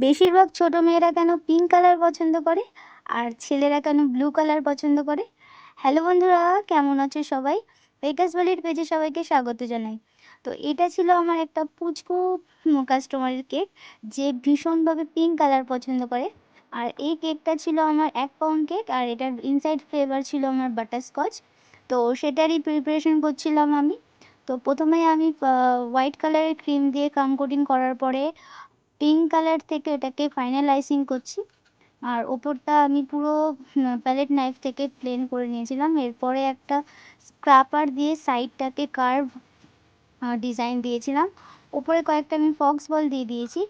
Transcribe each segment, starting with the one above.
বেশিরভাগ ছোট মেয়েরা কেন পিঙ্ক কালার পছন্দ করে আর ছেলেরা কেন ব্লু কালার পছন্দ করে? হ্যালো বন্ধুরা, কেমন আছো সবাই? বেকারস ভ্যালির পেজে সবাইকে স্বাগত জানাই। তো এটা ছিল আমার একটা পুচকু কাস্টমারের কেক, যে ভীষণভাবে পিঙ্ক কালার পছন্দ করে। আর এই কেকটা ছিল আমার 1 পাউন্ড কেক, আর এটার ইনসাইড ফ্লেভার ছিল আমার বাটারস্কচ। তো সেটারই প্রিপারেশন করছিলাম আমি। তো প্রথমে আমি হোয়াইট কালারের ক্রিম দিয়ে কাম কোটিং করার পরে পিঙ্ক কালার থেকে এটাকে ফাইনালাইজিং করছি। আর ওপরটা আমি পুরো প্যালেট নাইফ থেকে প্লেন করে নিয়েছিলাম। এরপরে একটা স্ক্রাপার দিয়ে সাইডটাকে কার্ভ ডিজাইন দিয়েছিলাম। ওপরে কয়েকটা আমি ফক্স বল দিয়ে দিয়েছি।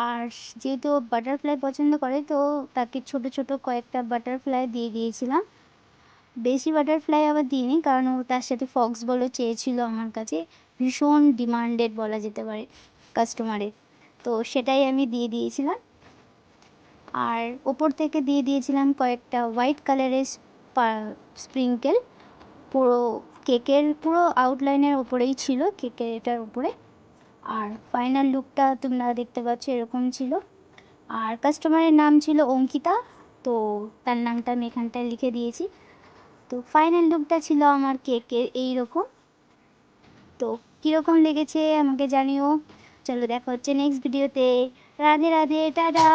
আর যেহেতু বাটারফ্লাই পছন্দ করে, তো তাকে ছোট ছোট কয়েকটা বাটারফ্লাই দিয়ে দিয়েছিলাম। বেশি বাটারফ্লাই আবার দিইনি, কারণ ও তার সাথে ফক্স বলও চেয়েছিল আমার কাছে। ভীষণ ডিমান্ডেড বলা যেতে পারে কাস্টমারের। তো সেটাই আমি দিয়ে দিয়েছিলাম। আর ওপর থেকে দিয়ে দিয়েছিলাম কয়েকটা হোয়াইট কালারের স্প্রিঙ্কেল। পুরো কেকের পুরো আউটলাইনের ওপরেই ছিল, কেকের এটার উপরে। আর ফাইনাল লুকটা তোমরা দেখতে পাচ্ছ এরকম ছিল। আর কাস্টমারের নাম ছিল অঙ্কিতা, তো তার নামটা আমি এখানটায় লিখে দিয়েছি। তো ফাইনাল লুকটা ছিল আমার কেকের এইরকম। তো কীরকম লেগেছে আমাকে জানিও। চলো, দেখা হচ্ছে নেক্সট ভিডিওতে। রাধে রাধে, টাটা।